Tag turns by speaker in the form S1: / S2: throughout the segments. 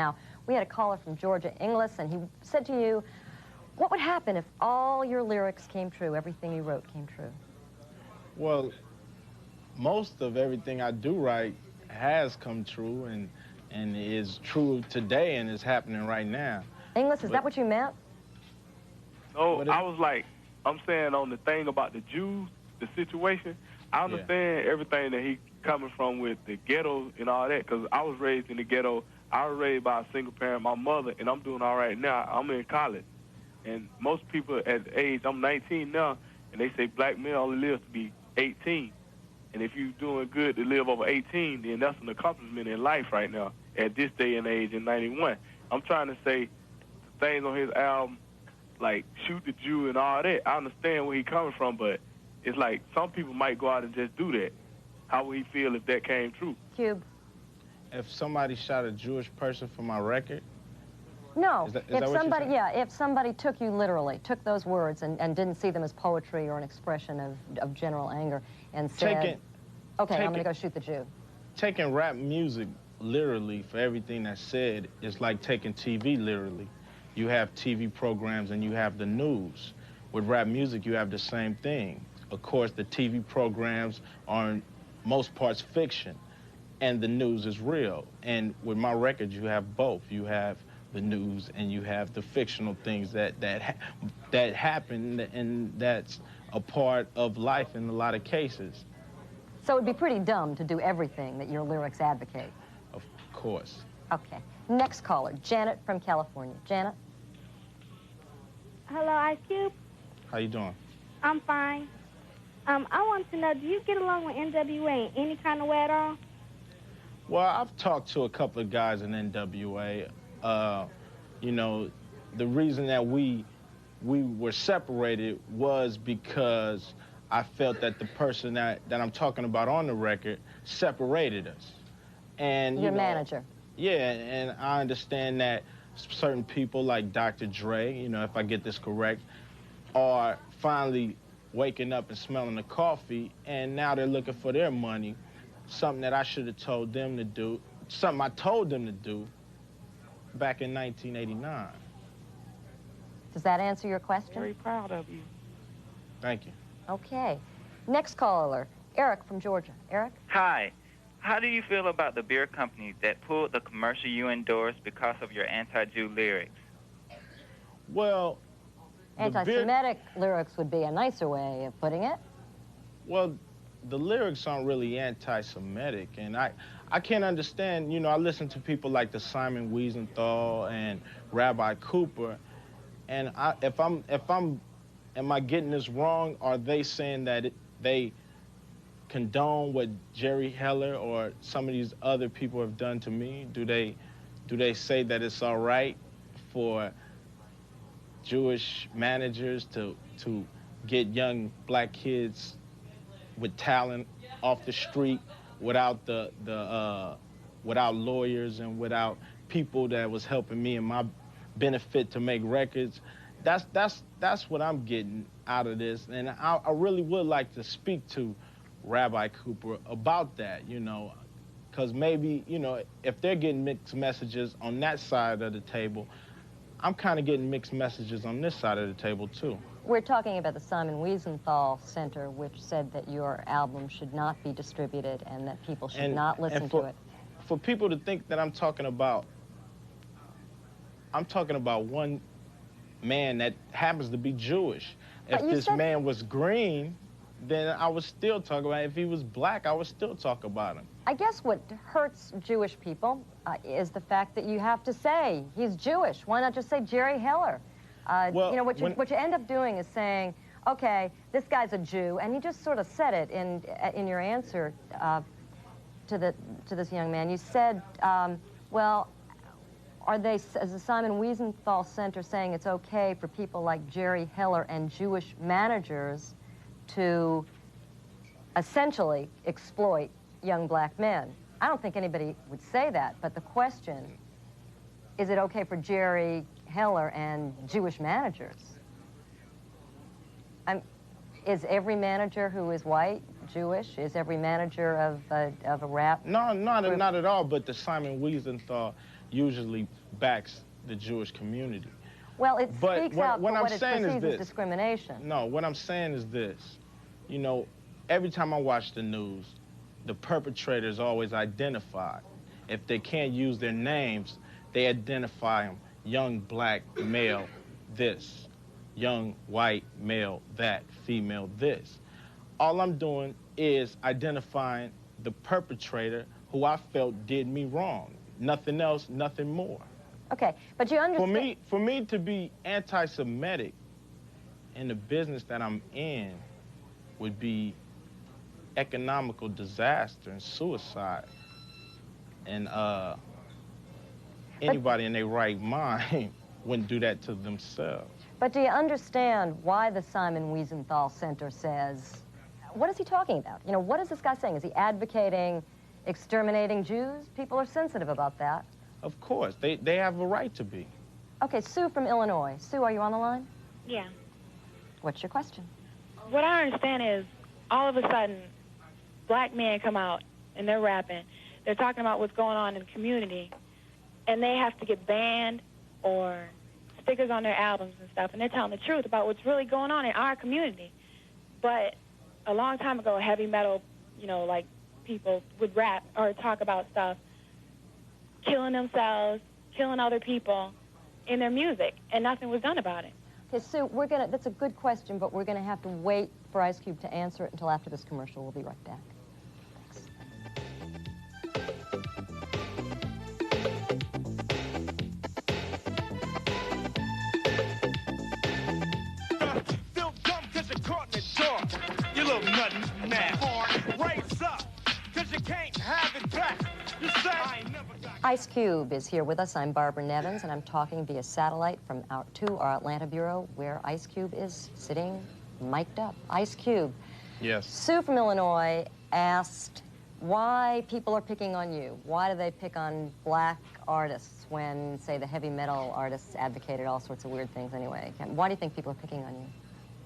S1: Now, we had a caller from Georgia, Inglis, and he said to you, what would happen if all your lyrics came true, everything you wrote came true?
S2: Well, most of everything I do write has come true and is true today and is happening right now.
S1: Inglis, is that what you meant?
S3: No, I was like, I'm saying on the thing about the Jews, the situation, I understand everything that he coming from with the ghetto and all that, because I was raised in the ghetto. I was raised by a single parent, my mother, and I'm doing all right now. I'm in college. And most people at the age, I'm 19 now, and they say black men only live to be 18. And if you're doing good to live over 18, then that's an accomplishment in life right now at this day and age in 91. I'm trying to say the things on his album, like Shoot the Jew and all that, I understand where he's coming from, but it's like some people might go out and just do that. How would he feel if that came true?
S1: Cube.
S2: If somebody shot a Jewish person for my record?
S1: No,
S2: is that
S1: if
S2: what
S1: somebody,
S2: you're saying?
S1: if somebody took you literally, took those words and didn't see them as poetry or an expression of general anger and said, okay, I'm gonna go shoot the Jew.
S2: Taking rap music literally for everything that's said is like taking TV literally. You have TV programs and you have the news. With rap music, you have the same thing. Of course, the TV programs are in most parts fiction, and the news is real. And with my records, you have both. You have the news and you have the fictional things that happen, and that's a part of life in a lot of cases.
S1: So it'd be pretty dumb to do everything that your lyrics advocate.
S2: Of course.
S1: Okay. Next caller, Janet from California. Janet?
S4: Hello, Ice Cube.
S2: How you doing?
S4: I'm fine. I want to know, do you get along with NWA in any kind of way at all?
S2: Well, I've talked to a couple of guys in NWA. You know, the reason that we were separated was because I felt that the person that I'm talking about on the record separated us. And
S1: your manager.
S2: Yeah, and I understand that certain people like Dr. Dre, you know, if I get this correct, are finally waking up and smelling the coffee, and now they're looking for their money, something that I should have told them to do, something I told them to do back in 1989.
S1: Does that answer your question?
S3: Very proud of you.
S2: Thank you.
S1: Okay. Next caller, Eric from Georgia. Eric?
S5: Hi. How do you feel about the beer company that pulled the commercial you endorsed because of your anti-Jew lyrics?
S2: Well,
S1: anti-Semitic lyrics would be a nicer way of putting it.
S2: Well, the lyrics aren't really anti-Semitic, and I can't understand, you know, I listen to people like the Simon Wiesenthal and Rabbi Cooper, and am I getting this wrong? Are they saying that they condone what Jerry Heller or some of these other people have done to me? Do they say that it's all right for Jewish managers to get young black kids with talent off the street without without lawyers and without people that was helping me in my benefit to make records? That's what I'm getting out of this, and I really would like to speak to Rabbi Cooper about that, you know, because maybe, you know, if they're getting mixed messages on that side of the table, I'm kind of getting mixed messages on this side of the table, too.
S1: We're talking about the Simon Wiesenthal Center, which said that your album should not be distributed and that people should not listen to it.
S2: For people to think that I'm talking about one man that happens to be Jewish. If this man was green, then I would still talk about it. If he was black, I would still talk about him.
S1: I guess what hurts Jewish people is the fact that you have to say he's Jewish. Why not just say Jerry Heller?
S2: Well,
S1: you know, what you end up doing is saying, okay, this guy's a Jew, and you just sort of said it in your answer to this young man. You said, well, are they, as the Simon Wiesenthal Center, saying it's okay for people like Jerry Heller and Jewish managers to essentially exploit young black men? I don't think anybody would say that, but the question, is it okay for Jerry Heller and Jewish managers? Is every manager who is white Jewish? Is every manager of a rap
S2: No, not at all, but the Simon Wiesenthal, usually backs the Jewish community.
S1: Well, it
S2: But
S1: speaks
S2: what-
S1: out
S2: what
S1: for
S2: I'm
S1: what it
S2: saying is
S1: perceives as
S2: this.
S1: discrimination.
S2: No, what I'm saying is this. You know, every time I watch the news, the perpetrator is always identified. If they can't use their names, they identify them. Young black male, this. Young white male, that. Female, this. All I'm doing is identifying the perpetrator who I felt did me wrong. Nothing else, nothing more.
S1: Okay, but you understand...
S2: For me to be anti-Semitic in the business that I'm in would be economical disaster and suicide. And anybody in their right mind wouldn't do that to themselves.
S1: But do you understand why the Simon Wiesenthal Center says, what is he talking about? You know, what is this guy saying? Is he advocating exterminating Jews? People are sensitive about that.
S2: Of course, they have a right to be.
S1: Okay, Sue from Illinois. Sue, are you on the line?
S6: Yeah.
S1: What's your question?
S6: What I understand is, all of a sudden, black men come out and they're rapping. They're talking about what's going on in the community, and they have to get banned or stickers on their albums and stuff, and they're telling the truth about what's really going on in our community. But a long time ago, heavy metal, you know, like people would rap or talk about stuff, killing themselves, killing other people in their music, and nothing was done about it.
S1: Okay, Sue, that's a good question, but we're gonna have to wait for Ice Cube to answer it until after this commercial. We'll be right back.
S7: You little nothing now. Raise up, cause you can't have it back. You say I ain't never got...
S1: Ice Cube is here with us. I'm Barbara Nevins, and I'm talking via satellite from our Atlanta bureau, where Ice Cube is sitting mic'd up. Ice Cube.
S2: Yes.
S1: Sue from Illinois asked why people are picking on you. Why do they pick on black artists when, say, the heavy metal artists advocated all sorts of weird things anyway? Why do you think people are picking on you?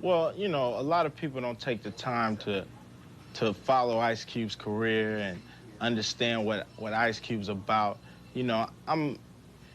S2: Well, you know, a lot of people don't take the time to follow Ice Cube's career and understand what Ice Cube's about. You know, I'm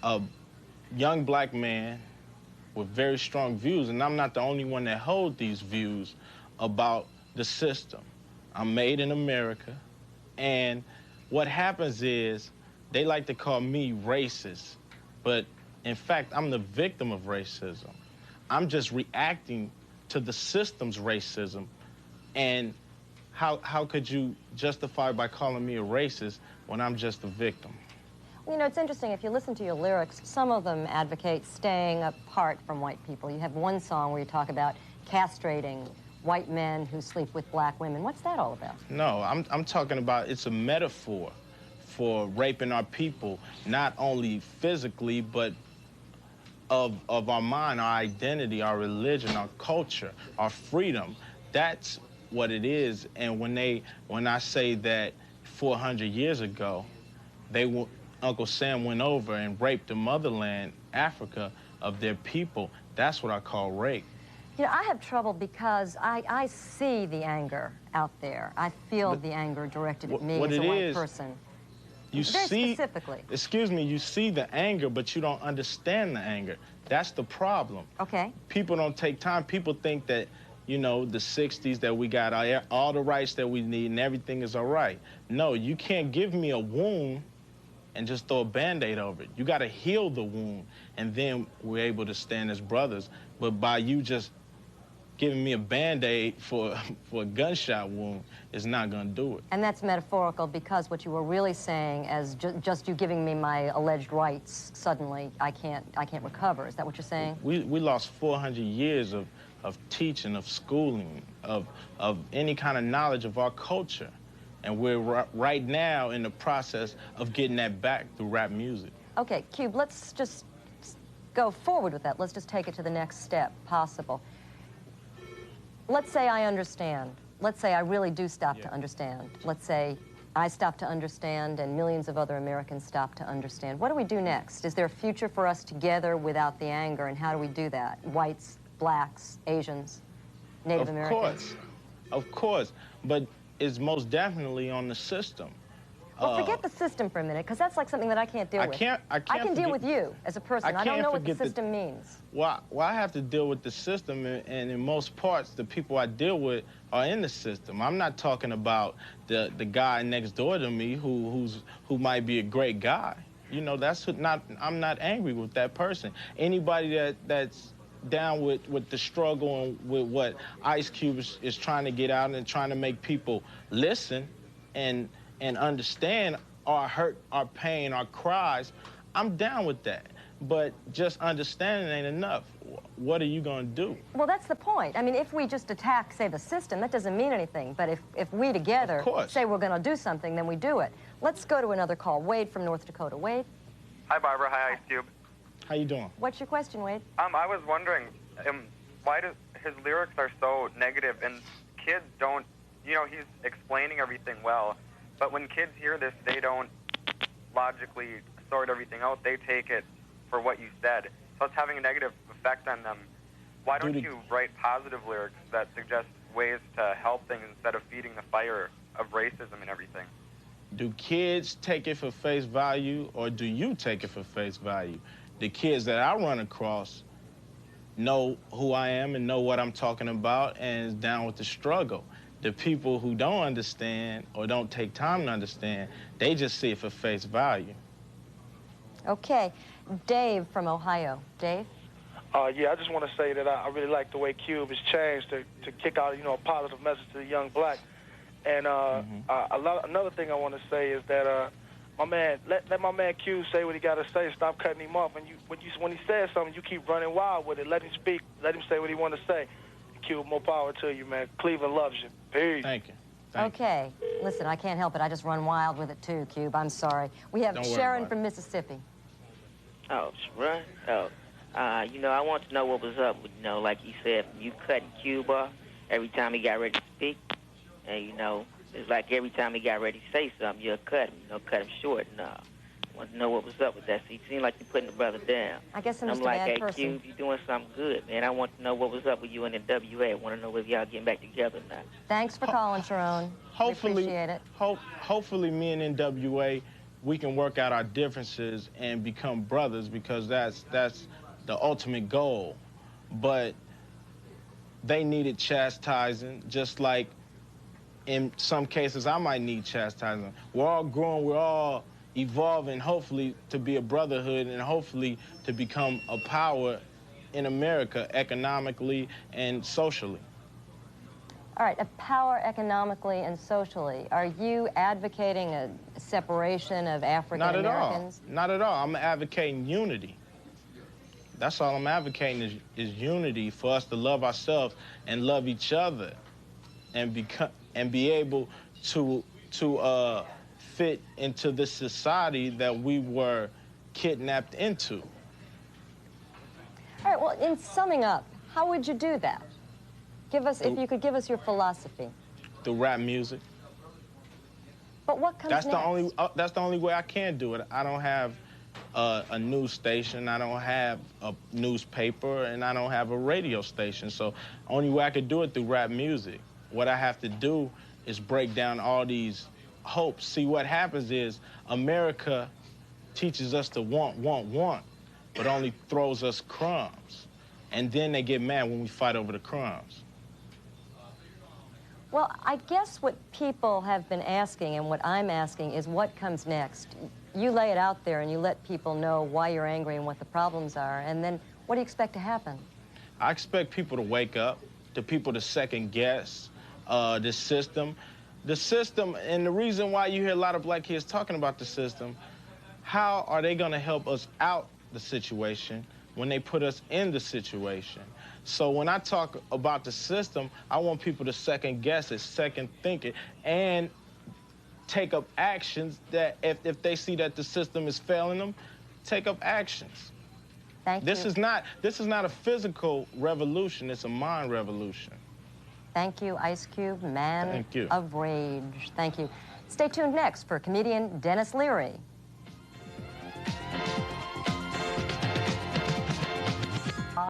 S2: a young black man with very strong views, and I'm not the only one that hold these views about the system. I'm made in America, and what happens is they like to call me racist, but in fact, I'm the victim of racism. I'm just reacting to the system's racism. And how could you justify by calling me a racist when I'm just a victim?
S1: You know, it's interesting, if you listen to your lyrics, some of them advocate staying apart from white people. You have one song where you talk about castrating white men who sleep with black women. What's that all about?
S2: No, I'm talking about it's a metaphor for raping our people, not only physically, but of our mind, our identity, our religion, our culture, our freedom. That's what it is. And when I say that 400 years ago, Uncle Sam went over and raped the motherland, Africa, of their people, that's what I call rape.
S1: You know, I have trouble because I see the anger out there. I feel the anger directed at me as a white person.
S2: You
S1: Very
S2: see,
S1: specifically.
S2: Excuse me, you see the anger, but you don't understand the anger. That's the problem.
S1: Okay.
S2: People don't take time. People think that, you know, the 60s, that we got all the rights that we need and everything is all right. No, you can't give me a wound and just throw a Band-Aid over it. You got to heal the wound, and then we're able to stand as brothers. But by you just giving me a Band-Aid for a gunshot wound is not going to do it.
S1: And that's metaphorical, because what you were really saying as just you giving me my alleged rights, suddenly I can't recover. Is that what you're saying?
S2: We lost 400 years of teaching, of schooling, of any kind of knowledge of our culture. And we're right now in the process of getting that back through rap music.
S1: Okay, Cube, let's just go forward with that. Let's just take it to the next step possible. Let's say I understand. Let's say I really do stop to understand. Let's say I stop to understand and millions of other Americans stop to understand. What do we do next? Is there a future for us together without the anger, and how do we do that? Whites, blacks, Asians, Native Americans?
S2: Of course, but it's most definitely on the system.
S1: Well, forget the system for a minute, because that's like something that I can't deal with. I can deal with you as a person. I don't know what the system means.
S2: Well, I have to deal with the system, and in most parts, the people I deal with are in the system. I'm not talking about the guy next door to me who might be a great guy. You know, I'm not angry with that person. Anybody that's down with the struggle and with what Ice Cube is trying to get out and trying to make people listen and understand our hurt, our pain, our cries, I'm down with that. But just understanding ain't enough. What are you going to do?
S1: Well, that's the point. I mean, if we just attack, say, the system, that doesn't mean anything. But if we together say we're going to do something, then we do it. Let's go to another call. Wade from North Dakota. Wade?
S8: Hi, Barbara. Hi, Ice Cube.
S2: How you doing?
S1: What's your question, Wade?
S8: I was wondering why his lyrics are so negative, and kids don't, you know, he's explaining everything well, but when kids hear this, they don't logically sort everything out. They take it for what you said. So it's having a negative effect on them. Why don't you write positive lyrics that suggest ways to help things instead of feeding the fire of racism and everything?
S2: Do kids take it for face value, or do you take it for face value? The kids that I run across know who I am and know what I'm talking about and is down with the struggle. The people who don't understand or don't take time to understand, they just see it for face value.
S1: Okay. Dave from Ohio. Dave?
S9: Yeah, I just want to say that I really like the way Cube has changed to kick out, you know, a positive message to the young black. And another thing I want to say is that my man, let my man Cube say what he got to say. Stop cutting him off. And when he says something, you keep running wild with it. Let him speak. Let him say what he want to say. Cube, more power to you, man. Cleveland loves you. Peace.
S2: Thank you.
S1: Okay. Listen, I can't help it. I just run wild with it, too, Cube. I'm sorry. We have Sharon from Mississippi.
S10: Oh, right. Oh, you know, I want to know what was up with, you know, like you said, you cutting Cube off every time he got ready to speak. And, you know, it's like every time he got ready to say something, you'll cut him, you know, cut him short. And I want to know what was up with that. So you seem like you're putting the brother down.
S1: I guess I'm
S10: just
S1: a bad
S10: person.
S1: person.
S10: Cube, you're doing something good, man. I want to know what was up with you and the WA. I want to know if y'all getting back together now.
S1: Thanks for calling, Sharon.
S2: Hopefully,
S1: we appreciate it.
S2: Hopefully me and NWA, we can work out our differences and become brothers, because that's the ultimate goal. But they needed chastising, just like in some cases I might need chastising. We're all growing, we're all evolving, hopefully to be a brotherhood and hopefully to become a power in America economically and socially.
S1: All right, a power economically and socially. Are you advocating a separation of African Americans?
S2: Not at all. I'm advocating unity. That's all I'm advocating is unity, for us to love ourselves and love each other and be able to fit into this society that we were kidnapped into.
S1: All right, well, in summing up, how would you do that? If you could give us your philosophy.
S2: Through rap music.
S1: But what comes next?
S2: That's the only way I can do it. I don't have a news station, I don't have a newspaper, and I don't have a radio station. So only way I could do it through rap music. What I have to do is break down all these hopes. See, what happens is America teaches us to want, but only throws us crumbs. And then they get mad when we fight over the crumbs.
S1: Well, I guess what people have been asking and what I'm asking is what comes next. You lay it out there and you let people know why you're angry and what the problems are, and then what do you expect to happen?
S2: I expect people to wake up, the people to second guess the system. The system, and the reason why you hear a lot of black kids talking about the system, how are they gonna help us out the situation when they put us in the situation? So when I talk about the system, I want people to second guess it, second think it, and take up actions that if they see that the system is failing them, take up actions.
S1: Thank you.
S2: This is not a physical revolution, it's a mind revolution.
S1: Thank you, Ice Cube, man
S2: Thank you.
S1: of rage. Thank you. Stay tuned next for comedian Dennis Leary.